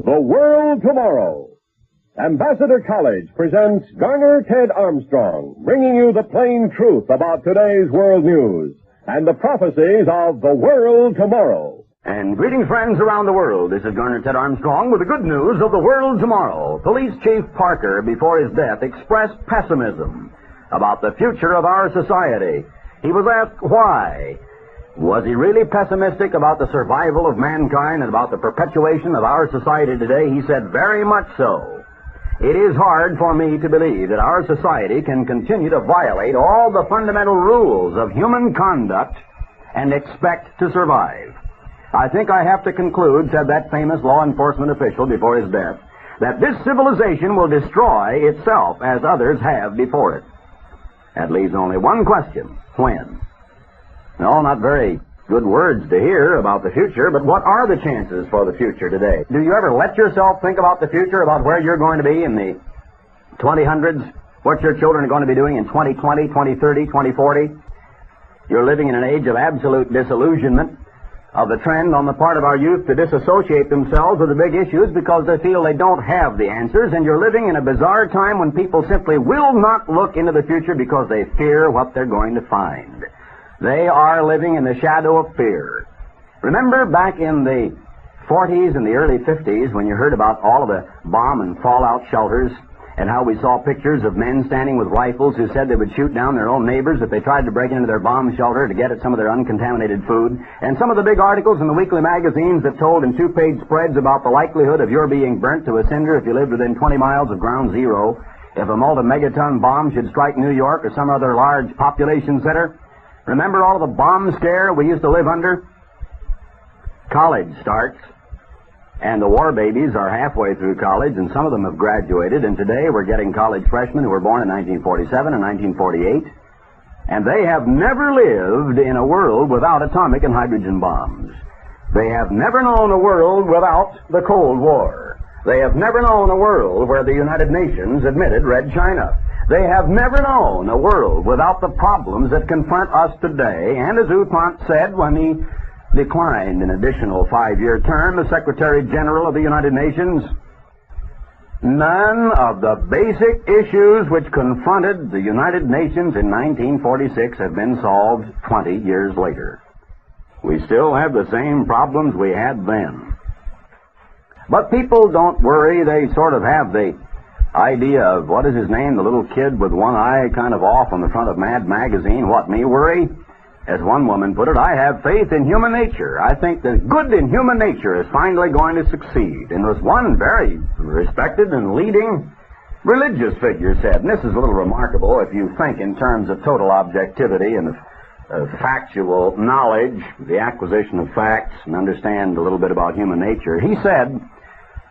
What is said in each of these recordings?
The World Tomorrow. Ambassador College presents Garner Ted Armstrong, bringing you the plain truth about today's world news and the prophecies of the world tomorrow. And greetings, friends around the world. This is Garner Ted Armstrong with the good news of the world tomorrow. Police Chief Parker, before his death, expressed pessimism about the future of our society. He was asked why. Was he really pessimistic about the survival of mankind and about the perpetuation of our society today? He said, very much so. It is hard for me to believe that our society can continue to violate all the fundamental rules of human conduct and expect to survive. I think I have to conclude, said that famous law enforcement official before his death, that this civilization will destroy itself as others have before it. That leaves only one question: when? No, not very good words to hear about the future, but what are the chances for the future today? Do you ever let yourself think about the future, about where you're going to be in the 2000s, what your children are going to be doing in 2020, 2030, 2040? You're living in an age of absolute disillusionment, of the trend on the part of our youth to disassociate themselves with the big issues because they feel they don't have the answers, and you're living in a bizarre time when people simply will not look into the future because they fear what they're going to find. They are living in the shadow of fear. Remember back in the 40s and the early 50s when you heard about all of the bomb and fallout shelters and how we saw pictures of men standing with rifles who said they would shoot down their own neighbors if they tried to break into their bomb shelter to get at some of their uncontaminated food, and some of the big articles in the weekly magazines that told in two-page spreads about the likelihood of your being burnt to a cinder if you lived within 20 miles of ground zero if a multi-megaton bomb should strike New York or some other large population center. Remember all of the bomb scare we used to live under? College starts, and the war babies are halfway through college, and some of them have graduated, and today we're getting college freshmen who were born in 1947 and 1948, and they have never lived in a world without atomic and hydrogen bombs. They have never known a world without the Cold War. They have never known a world where the United Nations admitted Red China. They have never known a world without the problems that confront us today. And as Dupont said when he declined an additional 5-year term as Secretary General of the United Nations, none of the basic issues which confronted the United Nations in 1946 have been solved 20 years later. We still have the same problems we had then. But people don't worry. They sort of have the idea of, what is his name, the little kid with one eye kind of off on the front of Mad Magazine. What, me worry? As one woman put it, I have faith in human nature. I think that good in human nature is finally going to succeed. And as one very respected and leading religious figure said, and this is a little remarkable if you think in terms of total objectivity and of factual knowledge, the acquisition of facts, and understand a little bit about human nature. He said,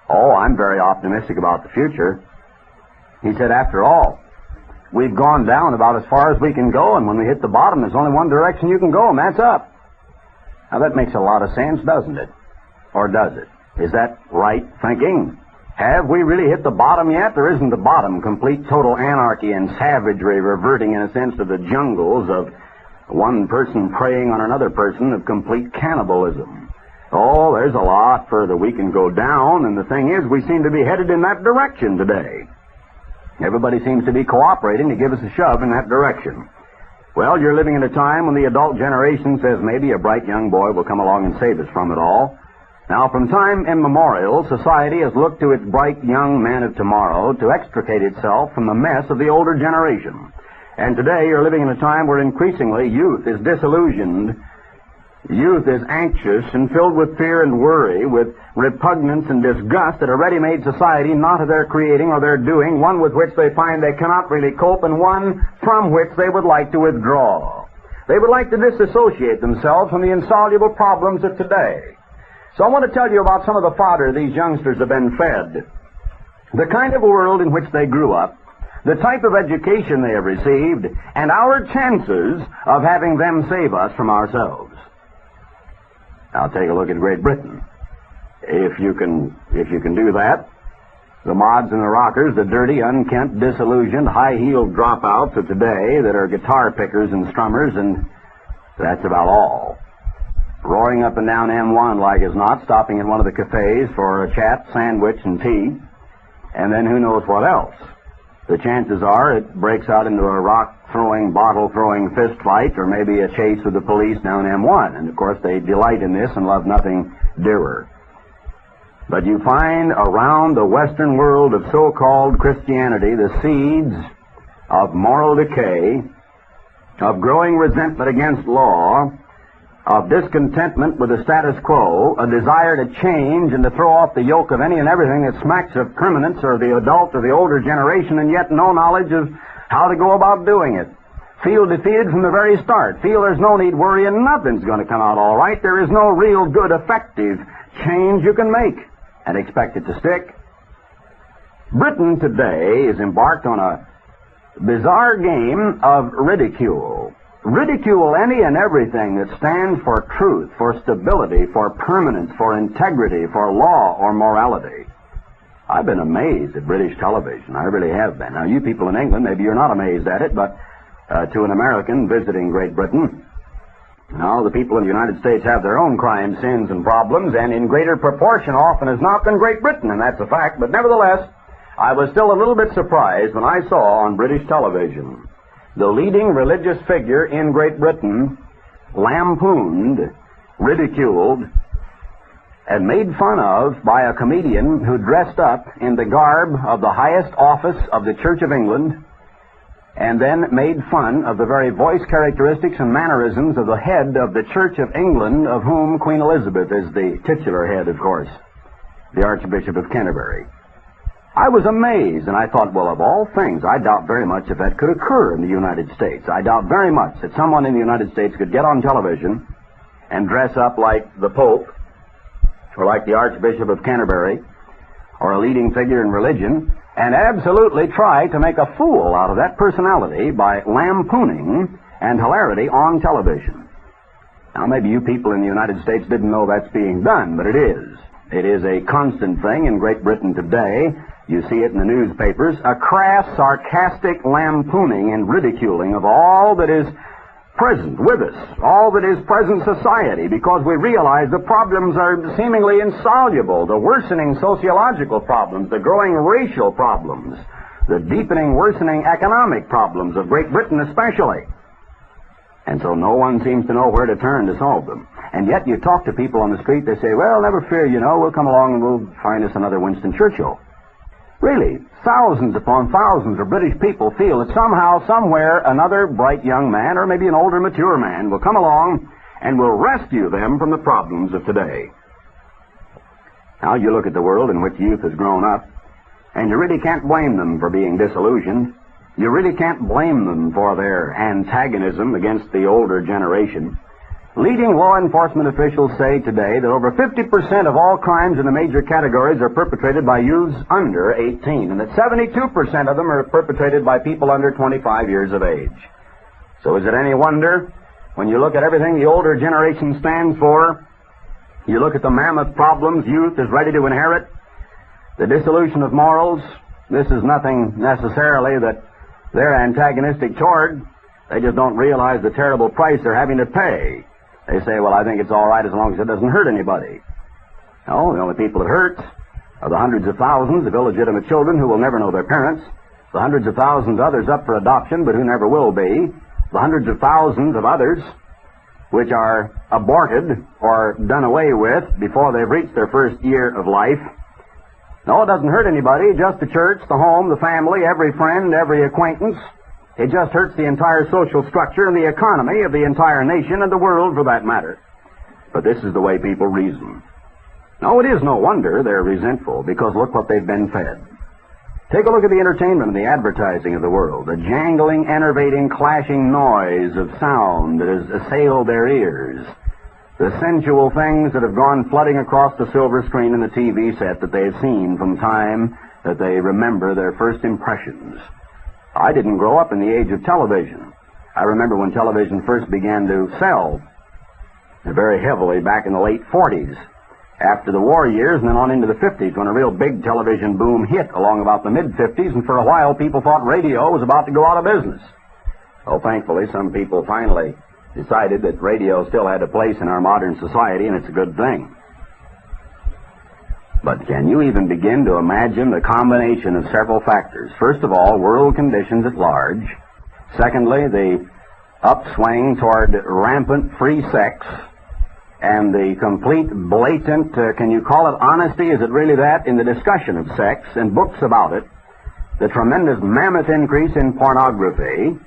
I'm very optimistic about the future. He said, after all, we've gone down about as far as we can go, and when we hit the bottom, there's only one direction you can go, and that's up. Now, that makes a lot of sense, doesn't it? Or does it? Is that right thinking? Have we really hit the bottom yet? There isn't the bottom, complete total anarchy and savagery, reverting, in a sense, to the jungles of one person preying on another person, of complete cannibalism. Oh, there's a lot further we can go down, and the thing is, we seem to be headed in that direction today. Everybody seems to be cooperating to give us a shove in that direction. Well, you're living in a time when the adult generation says maybe a bright young boy will come along and save us from it all. Now, from time immemorial, society has looked to its bright young men of tomorrow to extricate itself from the mess of the older generation. And today you're living in a time where increasingly youth is disillusioned. Youth is anxious and filled with fear and worry, with repugnance and disgust at a ready-made society not of their creating or their doing, one with which they find they cannot really cope, and one from which they would like to withdraw. They would like to disassociate themselves from the insoluble problems of today. So I want to tell you about some of the fodder these youngsters have been fed, the kind of world in which they grew up, the type of education they have received, and our chances of having them save us from ourselves. Now take a look at Great Britain. If you can do that, the mods and the rockers, the dirty, unkempt, disillusioned, high-heeled dropouts of today that are guitar pickers and strummers, and that's about all. roaring up and down M1 like as not, stopping at one of the cafes for a chat, sandwich, and tea, and then who knows what else. The chances are it breaks out into a rock-throwing, bottle-throwing fist fight, or maybe a chase with the police down M1. And, of course, they delight in this and love nothing dearer. But you find around the Western world of so-called Christianity the seeds of moral decay, of growing resentment against law, of discontentment with the status quo, a desire to change and to throw off the yoke of any and everything that smacks of permanence or the adult or the older generation, and yet no knowledge of how to go about doing it. Feel defeated from the very start. Feel there's no need worrying, nothing's going to come out all right. There is no real good, effective change you can make and expect it to stick. Britain today is embarked on a bizarre game of ridicule. Ridicule any and everything that stands for truth, for stability, for permanence, for integrity, for law or morality. I've been amazed at British television. I really have been. Now, you people in England, maybe you're not amazed at it, but to an American visiting Great Britain, the people in the United States have their own crimes, sins, and problems, and in greater proportion often as not than Great Britain, and that's a fact. But nevertheless, I was still a little bit surprised when I saw on British television the leading religious figure in Great Britain lampooned, ridiculed, and made fun of by a comedian who dressed up in the garb of the highest office of the Church of England, and then made fun of the very voice characteristics and mannerisms of the head of the Church of England, of whom Queen Elizabeth is the titular head, of course, the Archbishop of Canterbury. I was amazed, and I thought, well, of all things, I doubt very much if that could occur in the United States. I doubt very much that someone in the United States could get on television and dress up like the Pope, or like the Archbishop of Canterbury, or a leading figure in religion, and absolutely try to make a fool out of that personality by lampooning and hilarity on television. Now, maybe you people in the United States didn't know that's being done, but it is. It is a constant thing in Great Britain today. You see it in the newspapers, a crass, sarcastic lampooning and ridiculing of all that is present with us, all that is present society, because we realize the problems are seemingly insoluble, the worsening sociological problems, the growing racial problems, the deepening, worsening economic problems of Great Britain especially. And so no one seems to know where to turn to solve them. And yet you talk to people on the street, they say, well, never fear, we'll come along and we'll find us another Winston Churchill. Really, thousands upon thousands of British people feel that somehow, somewhere, another bright young man, or maybe an older, mature man, will come along and will rescue them from the problems of today. Now, you look at the world in which youth has grown up, and you really can't blame them for being disillusioned. You really can't blame them for their antagonism against the older generation. Leading law enforcement officials say today that over 50% of all crimes in the major categories are perpetrated by youths under 18, and that 72% of them are perpetrated by people under 25 years of age. So is it any wonder, when you look at everything the older generation stands for, you look at the mammoth problems youth is ready to inherit, the dissolution of morals, this is nothing necessarily that they're antagonistic toward. They just don't realize the terrible price they're having to pay. They say, well, I think it's all right as long as it doesn't hurt anybody. No, the only people it hurts are the hundreds of thousands of illegitimate children who will never know their parents, the hundreds of thousands of others up for adoption but who never will be, the hundreds of thousands of others which are aborted or done away with before they've reached their first year of life. No, it doesn't hurt anybody, just the church, the home, the family, every friend, every acquaintance. It just hurts the entire social structure and the economy of the entire nation and the world for that matter. But this is the way people reason. No, it is no wonder they're resentful, because look what they've been fed. Take a look at the entertainment and the advertising of the world, the jangling, enervating, clashing noise of sound that has assailed their ears, the sensual things that have gone flooding across the silver screen in the TV set that they've seen from time that they remember their first impressions. I didn't grow up in the age of television. I remember when television first began to sell very heavily back in the late 40s, after the war years, and then on into the 50s, when a real big television boom hit along about the mid-50s, and for a while people thought radio was about to go out of business. Well, thankfully, some people finally decided that radio still had a place in our modern society, and it's a good thing. But can you even begin to imagine the combination of several factors? First of all, world conditions at large. Secondly, the upswing toward rampant free sex and the complete blatant, can you call it honesty? Is it really that? In the discussion of sex and books about it. The tremendous mammoth increase in pornography.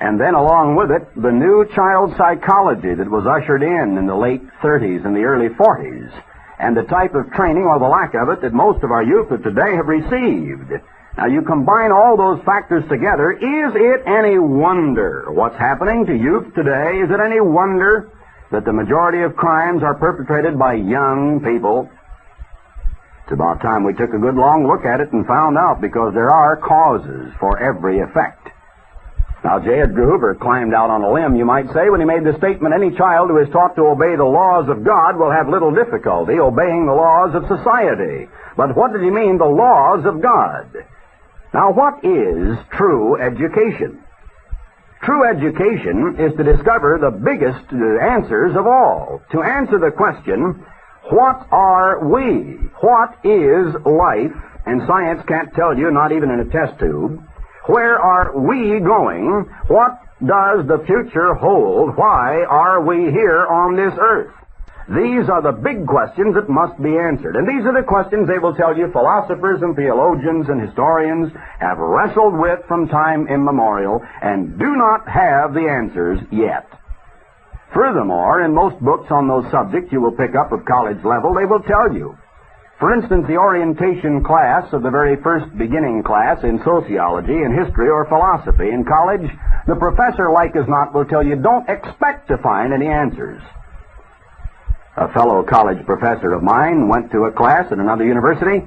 And then along with it, the new child psychology that was ushered in the late 30s and the early 40s. And the type of training, or the lack of it, that most of our youth of today have received. Now, you combine all those factors together, is it any wonder what's happening to youth today? Is it any wonder that the majority of crimes are perpetrated by young people? It's about time we took a good long look at it and found out, because there are causes for every effect. Now, J. Edgar Hoover climbed out on a limb, you might say, when he made the statement, any child who is taught to obey the laws of God will have little difficulty obeying the laws of society. But what did he mean, the laws of God? Now, what is true education? True education is to discover the biggest answers of all. To answer the question, what are we? What is life? And science can't tell you, not even in a test tube. Where are we going? What does the future hold? Why are we here on this earth? These are the big questions that must be answered. And these are the questions, they will tell you, philosophers and theologians and historians have wrestled with from time immemorial and do not have the answers yet. Furthermore, in most books on those subjects you will pick up of college level, they will tell you. For instance, the orientation class of the very first beginning class in sociology, in history, or philosophy in college, the professor, like as not, will tell you, don't expect to find any answers. A fellow college professor of mine went to a class at another university,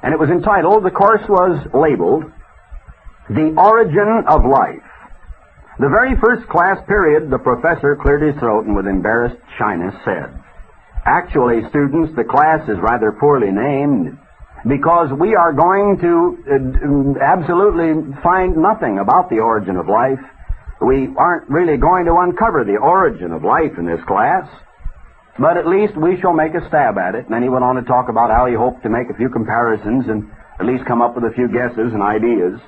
and it was entitled, the course was labeled, The Origin of Life. The very first class period, the professor cleared his throat and with embarrassed shyness said, actually, students, the class is rather poorly named because we are going to absolutely find nothing about the origin of life. We aren't really going to uncover the origin of life in this class. But at least we shall make a stab at it. And then he went on to talk about how he hoped to make a few comparisons and at least come up with a few guesses and ideas.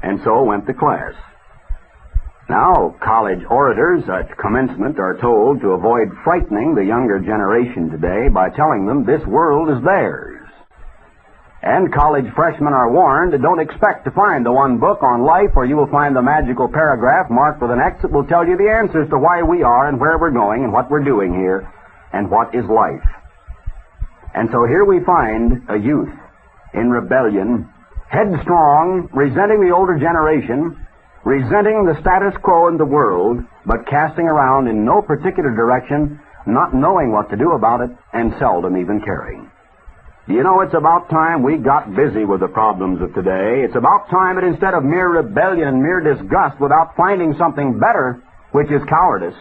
And so went the class. Now, college orators at commencement are told to avoid frightening the younger generation today by telling them this world is theirs. And college freshmen are warned, don't expect to find the one book on life where you will find the magical paragraph marked with an X that will tell you the answers to why we are and where we're going and what we're doing here and what is life. And so here we find a youth in rebellion, headstrong, resenting the older generation, resenting the status quo in the world, but casting around in no particular direction, not knowing what to do about it, and seldom even caring. You know, it's about time we got busy with the problems of today. It's about time that instead of mere rebellion and mere disgust without finding something better, which is cowardice,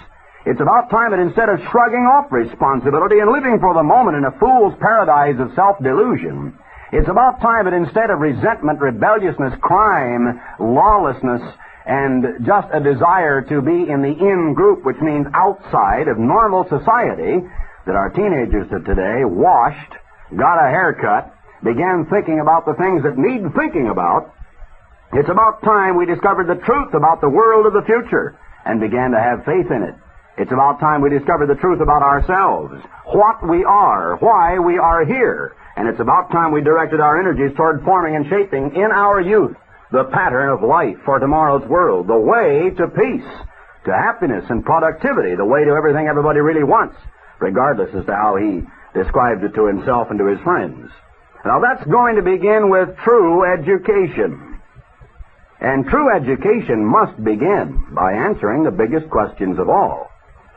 it's about time that instead of shrugging off responsibility and living for the moment in a fool's paradise of self-delusion, it's about time that instead of resentment, rebelliousness, crime, lawlessness, and just a desire to be in the in group, which means outside of normal society, that our teenagers of today washed, got a haircut, began thinking about the things that need thinking about. It's about time we discovered the truth about the world of the future and began to have faith in it. It's about time we discovered the truth about ourselves, what we are, why we are here. And it's about time we directed our energies toward forming and shaping in our youth the pattern of life for tomorrow's world, the way to peace, to happiness and productivity, the way to everything everybody really wants, regardless as to how he describes it to himself and to his friends. Now that's going to begin with true education. And true education must begin by answering the biggest questions of all.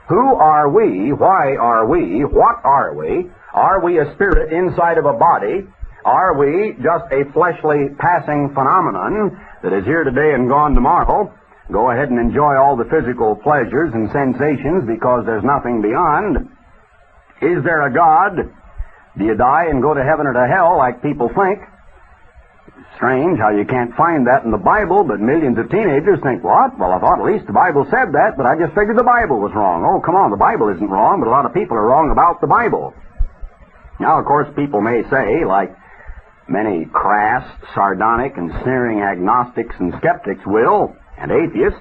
Who are we? Why are we? What are we? Are we a spirit inside of a body? Are we just a fleshly passing phenomenon that is here today and gone tomorrow? Go ahead and enjoy all the physical pleasures and sensations because there's nothing beyond. Is there a God? Do you die and go to heaven or to hell like people think? Strange how you can't find that in the Bible, but millions of teenagers think, what? Well, I thought at least the Bible said that, but I just figured the Bible was wrong. Oh, come on, the Bible isn't wrong, but a lot of people are wrong about the Bible. Now, of course, people may say, like many crass, sardonic, and sneering agnostics and skeptics will, and atheists,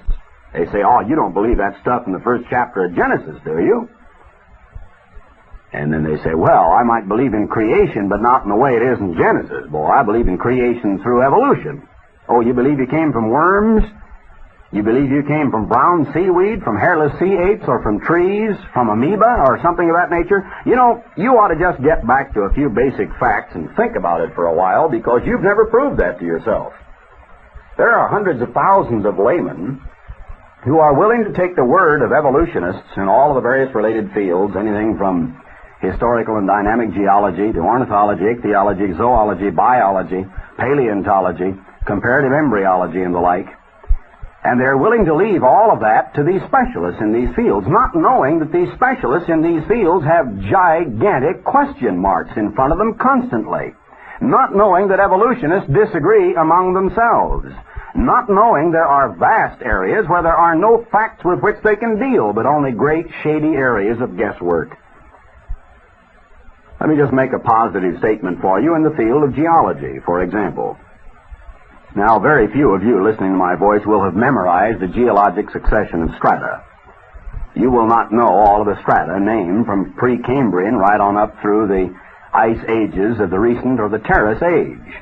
they say, oh, you don't believe that stuff in the first chapter of Genesis, do you? And then they say, well, I might believe in creation, but not in the way it is in Genesis. Boy, I believe in creation through evolution. Oh, you believe you came from worms? You believe you came from brown seaweed, from hairless sea apes, or from trees, from amoeba, or something of that nature? You know, you ought to just get back to a few basic facts and think about it for a while, because you've never proved that to yourself. There are hundreds of thousands of laymen who are willing to take the word of evolutionists in all of the various related fields, anything from historical and dynamic geology to ornithology, ichthyology, zoology, biology, paleontology, comparative embryology, and the like. And they're willing to leave all of that to these specialists in these fields, not knowing that these specialists in these fields have gigantic question marks in front of them constantly, not knowing that evolutionists disagree among themselves, not knowing there are vast areas where there are no facts with which they can deal, but only great shady areas of guesswork. Let me just make a positive statement for you in the field of geology, for example. Now, very few of you listening to my voice will have memorized the geologic succession of strata. You will not know all of the strata named from Precambrian right on up through the ice ages of the recent or the Terrace age.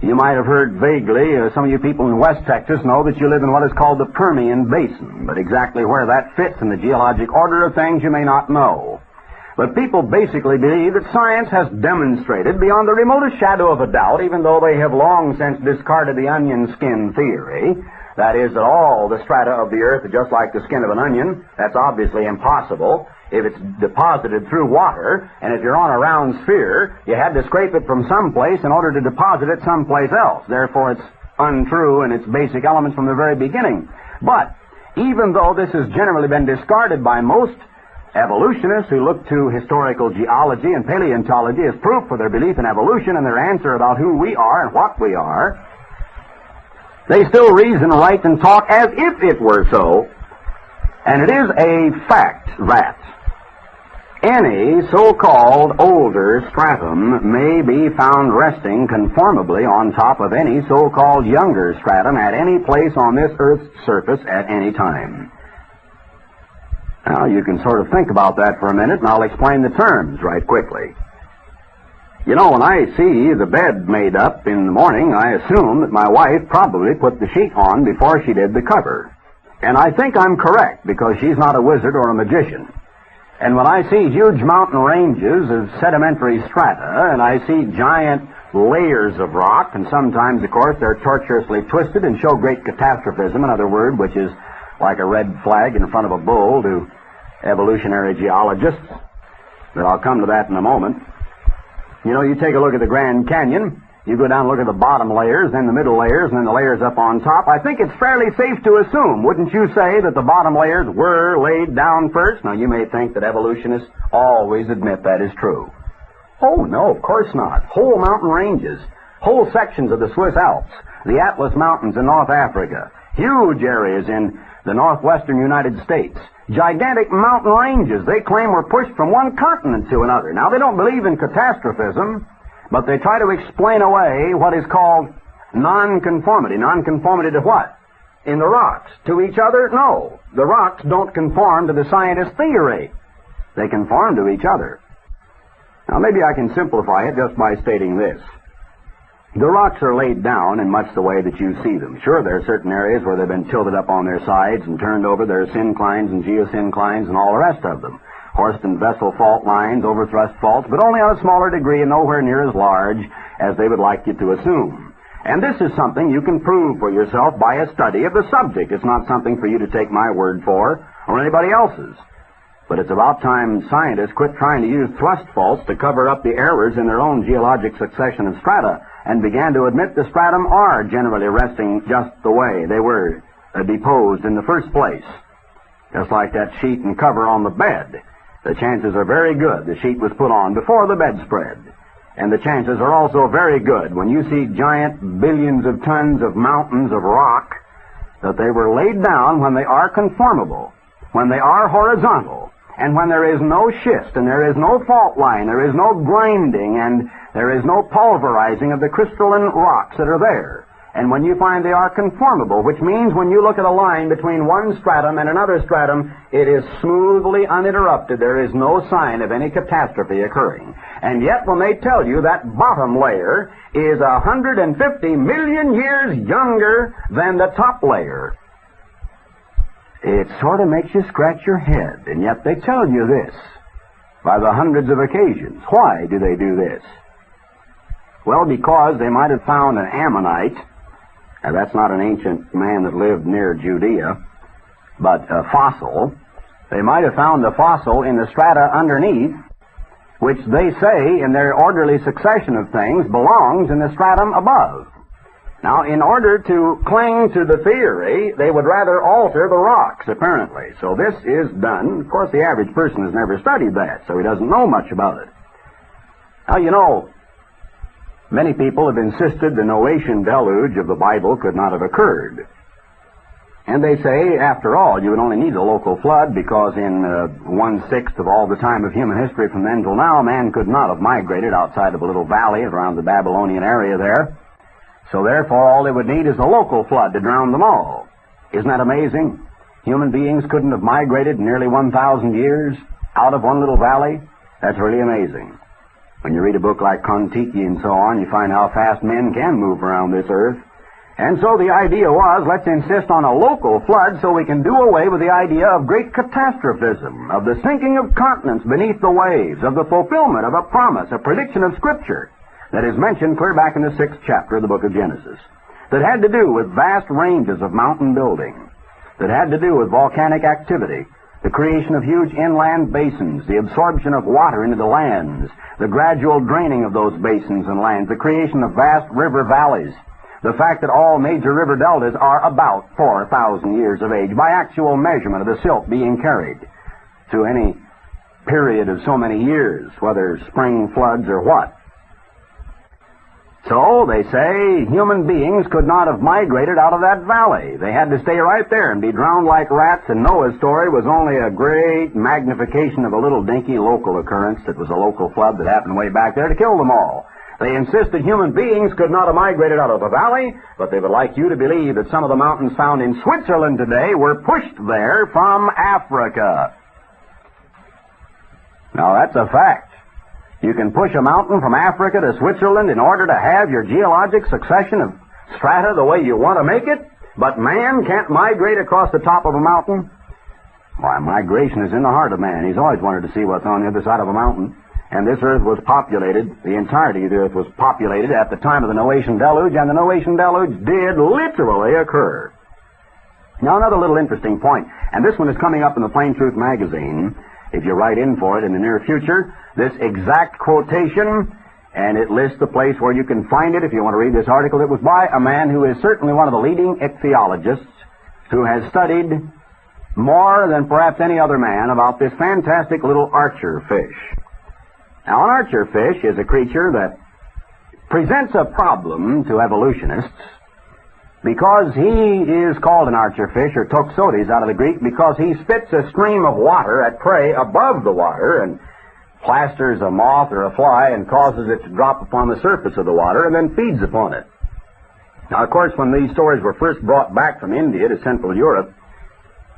You might have heard vaguely, some of you people in West Texas know that you live in what is called the Permian Basin, but exactly where that fits in the geologic order of things you may not know. But people basically believe that science has demonstrated beyond the remotest shadow of a doubt, even though they have long since discarded the onion skin theory, that is, that all the strata of the earth are just like the skin of an onion. That's obviously impossible if it's deposited through water, and if you're on a round sphere, you had to scrape it from someplace in order to deposit it someplace else. Therefore, it's untrue in its basic elements from the very beginning. But even though this has generally been discarded by most evolutionists who look to historical geology and paleontology as proof for their belief in evolution and their answer about who we are and what we are, they still reason, write, and talk as if it were so. And it is a fact that any so-called older stratum may be found resting conformably on top of any so-called younger stratum at any place on this Earth's surface at any time. Now, you can sort of think about that for a minute, and I'll explain the terms right quickly. You know, when I see the bed made up in the morning, I assume that my wife probably put the sheet on before she did the cover. And I think I'm correct, because she's not a wizard or a magician. And when I see huge mountain ranges of sedimentary strata, and I see giant layers of rock, and sometimes, of course, they're tortuously twisted and show great catastrophism, another word which is like a red flag in front of a bull to evolutionary geologists, but I'll come to that in a moment. You know, you take a look at the Grand Canyon, you go down and look at the bottom layers, then the middle layers, and then the layers up on top. I think it's fairly safe to assume, wouldn't you say, that the bottom layers were laid down first? Now, you may think that evolutionists always admit that is true. Oh, no, of course not. Whole mountain ranges, whole sections of the Swiss Alps, the Atlas Mountains in North Africa, huge areas in the northwestern United States, gigantic mountain ranges they claim were pushed from one continent to another. Now, they don't believe in catastrophism, but they try to explain away what is called nonconformity. Nonconformity to what? In the rocks. To each other? No. The rocks don't conform to the scientist theory. They conform to each other. Now, maybe I can simplify it just by stating this. The rocks are laid down in much the way that you see them. Sure, there are certain areas where they've been tilted up on their sides and turned over. There are synclines and geosynclines and all the rest of them. Horsed and vessel fault lines, overthrust faults, but only on a smaller degree and nowhere near as large as they would like you to assume. And this is something you can prove for yourself by a study of the subject. It's not something for you to take my word for or anybody else's. But it's about time scientists quit trying to use thrust faults to cover up the errors in their own geologic succession of strata and began to admit the stratum are generally resting just the way they were deposed in the first place. Just like that sheet and cover on the bed. The chances are very good the sheet was put on before the bedspread. And the chances are also very good when you see giant billions of tons of mountains of rock that they were laid down when they are conformable, when they are horizontal, and when there is no schist and there is no fault line, there is no grinding, and there is no pulverizing of the crystalline rocks that are there. And when you find they are conformable, which means when you look at a line between one stratum and another stratum, it is smoothly uninterrupted. There is no sign of any catastrophe occurring. And yet when they tell you that bottom layer is 150 million years younger than the top layer, it sort of makes you scratch your head. And yet they tell you this by the hundreds of occasions. Why do they do this? Well, because they might have found an Ammonite. Now, that's not an ancient man that lived near Judea, but a fossil. They might have found a fossil in the strata underneath, which they say, in their orderly succession of things, belongs in the stratum above. Now, in order to cling to the theory, they would rather alter the rocks, apparently. So this is done. Of course, the average person has never studied that, so he doesn't know much about it. Now, you know, many people have insisted the Noachian deluge of the Bible could not have occurred. And they say, after all, you would only need a local flood because in 1/6 of all the time of human history from then till now, man could not have migrated outside of a little valley around the Babylonian area there. So therefore, all they would need is a local flood to drown them all. Isn't that amazing? Human beings couldn't have migrated in nearly 1,000 years out of one little valley. That's really amazing. When you read a book like Kon-Tiki and so on, you find how fast men can move around this earth. And so the idea was, let's insist on a local flood so we can do away with the idea of great catastrophism, of the sinking of continents beneath the waves, of the fulfillment of a promise, a prediction of Scripture that is mentioned clear back in the 6th chapter of the book of Genesis, that had to do with vast ranges of mountain building, that had to do with volcanic activity, the creation of huge inland basins, the absorption of water into the lands, the gradual draining of those basins and lands, the creation of vast river valleys, the fact that all major river deltas are about 4,000 years of age by actual measurement of the silt being carried through any period of so many years, whether spring floods or what. So, they say, human beings could not have migrated out of that valley. They had to stay right there and be drowned like rats, and Noah's story was only a great magnification of a little dinky local occurrence that was a local flood that happened way back there to kill them all. They insisted human beings could not have migrated out of the valley, but they would like you to believe that some of the mountains found in Switzerland today were pushed there from Africa. Now, that's a fact. You can push a mountain from Africa to Switzerland in order to have your geologic succession of strata the way you want to make it, but man can't migrate across the top of a mountain. Why, migration is in the heart of man. He's always wanted to see what's on the other side of a mountain. And this earth was populated, the entirety of the earth was populated at the time of the Noachian deluge, and the Noachian deluge did literally occur. Now, another little interesting point, and this one is coming up in the Plain Truth magazine, if you write in for it in the near future, this exact quotation, and it lists the place where you can find it if you want to read this article. It was by a man who is certainly one of the leading ichthyologists who has studied more than perhaps any other man about this fantastic little archer fish. Now, an archer fish is a creature that presents a problem to evolutionists because he is called an archer fish, or toxotes out of the Greek, because he spits a stream of water at prey above the water and plasters a moth or a fly and causes it to drop upon the surface of the water and then feeds upon it. Now, of course, when these stories were first brought back from India to Central Europe,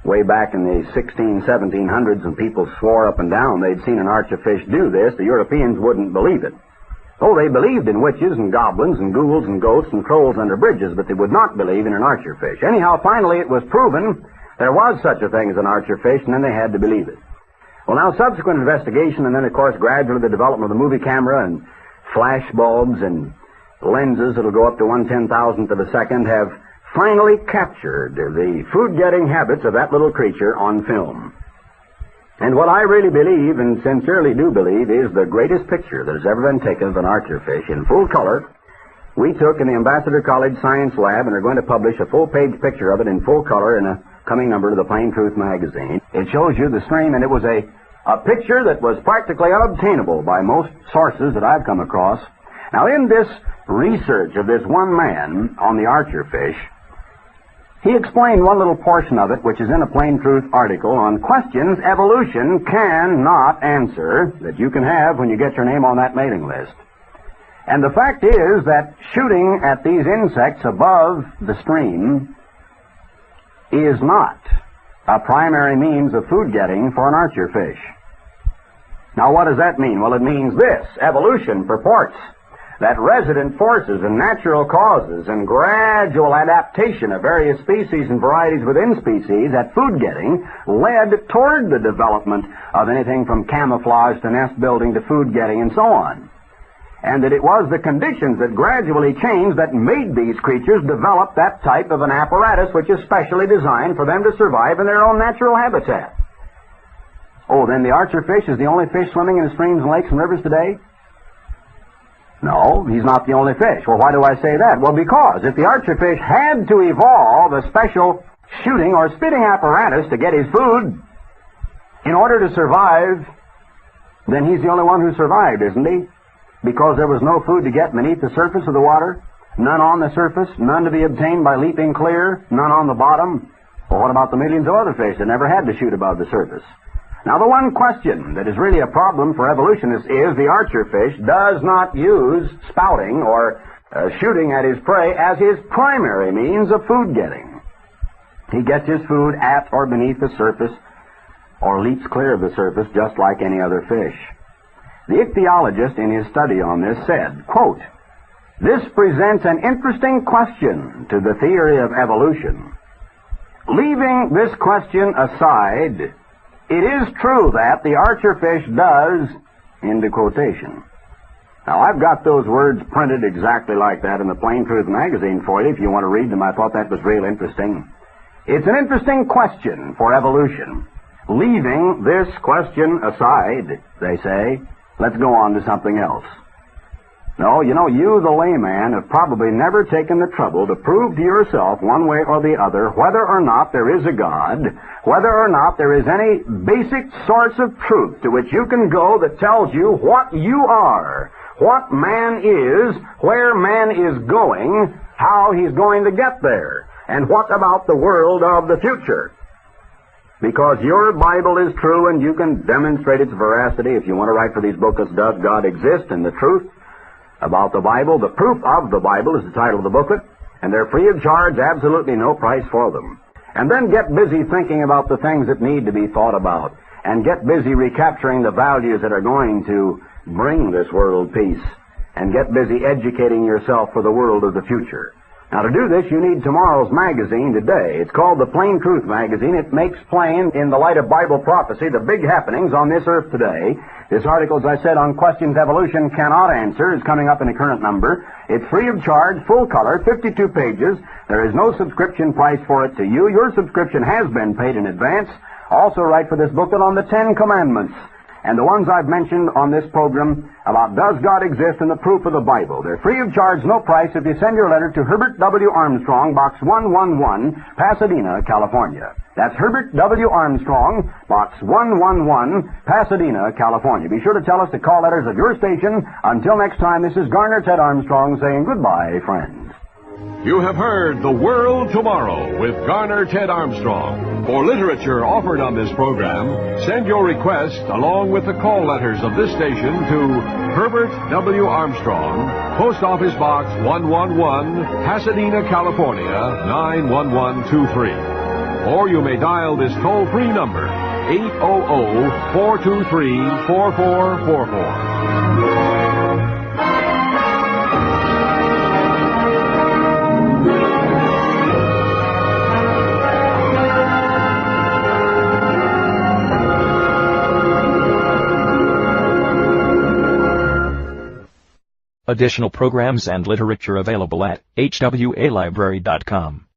way back in the 1700s, and people swore up and down they'd seen an archer fish do this, the Europeans wouldn't believe it. Oh, they believed in witches and goblins and ghouls and ghosts and trolls under bridges, but they would not believe in an archer fish. Anyhow, finally it was proven there was such a thing as an archer fish, and then they had to believe it. Well, now, subsequent investigation, and then, of course, gradually the development of the movie camera and flash bulbs and lenses that'll go up to 1/10,000th of a second have finally captured the food-getting habits of that little creature on film. And what I really believe, and sincerely do believe, is the greatest picture that has ever been taken of an archer fish in full color. We took in the Ambassador College Science Lab and are going to publish a full-page picture of it in full color in a coming number of the Plain Truth magazine. It shows you the stream, and it was a A picture that was practically unobtainable by most sources that I've come across. Now, in this research of this one man on the archer fish, he explained one little portion of it, which is in a Plain Truth article on questions evolution cannot answer that you can have when you get your name on that mailing list. And the fact is that shooting at these insects above the stream is not a primary means of food getting for an archer fish. Now, what does that mean? Well, it means this. Evolution purports that resident forces and natural causes and gradual adaptation of various species and varieties within species at food getting led toward the development of anything from camouflage to nest building to food getting and so on. And that it was the conditions that gradually changed that made these creatures develop that type of an apparatus which is specially designed for them to survive in their own natural habitat. Oh, then the archer fish is the only fish swimming in the streams and lakes and rivers today? No, he's not the only fish. Well, why do I say that? Well, because if the archer fish had to evolve a special shooting or spitting apparatus to get his food in order to survive, then he's the only one who survived, isn't he? Because there was no food to get beneath the surface of the water, none on the surface, none to be obtained by leaping clear, none on the bottom. Well, what about the millions of other fish that never had to shoot above the surface? Now, the one question that is really a problem for evolutionists is the archer fish does not use spouting or shooting at his prey as his primary means of food getting. He gets his food at or beneath the surface or leaps clear of the surface just like any other fish. The ichthyologist in his study on this said, quote, "This presents an interesting question to the theory of evolution. Leaving this question aside, it is true that the archer fish does," into quotation. Now, I've got those words printed exactly like that in the Plain Truth magazine for you if you want to read them. I thought that was real interesting. It's an interesting question for evolution. Leaving this question aside, they say, let's go on to something else. No, you know, you, the layman, have probably never taken the trouble to prove to yourself one way or the other whether or not there is a God, whether or not there is any basic source of truth to which you can go that tells you what you are, what man is, where man is going, how he's going to get there, and what about the world of the future. Because your Bible is true and you can demonstrate its veracity if you want to write for these booklets, Does God Exist? And the truth about the Bible. The Proof of the Bible is the title of the booklet, and they're free of charge, absolutely no price for them. And then get busy thinking about the things that need to be thought about, and get busy recapturing the values that are going to bring this world peace, and get busy educating yourself for the world of the future. Now, to do this, you need tomorrow's magazine today. It's called the Plain Truth magazine. It makes plain, in the light of Bible prophecy, the big happenings on this earth today. This article, as I said, on questions evolution cannot answer, is coming up in a current number. It's free of charge, full color, 52 pages. There is no subscription price for it to you. Your subscription has been paid in advance. Also write for this booklet on the 10 Commandments, and the ones I've mentioned on this program about Does God Exist and the Proof of the Bible. They're free of charge, no price, if you send your letter to Herbert W. Armstrong, Box 111, Pasadena, California. That's Herbert W. Armstrong, Box 111, Pasadena, California. Be sure to tell us the call letters of your station. Until next time, this is Garner Ted Armstrong saying goodbye, friends. You have heard The World Tomorrow with Garner Ted Armstrong. For literature offered on this program, send your request along with the call letters of this station to Herbert W. Armstrong, Post Office Box 111, Pasadena, California, 91123. Or you may dial this toll-free number, 800-423-4444. Additional programs and literature available at hwalibrary.com.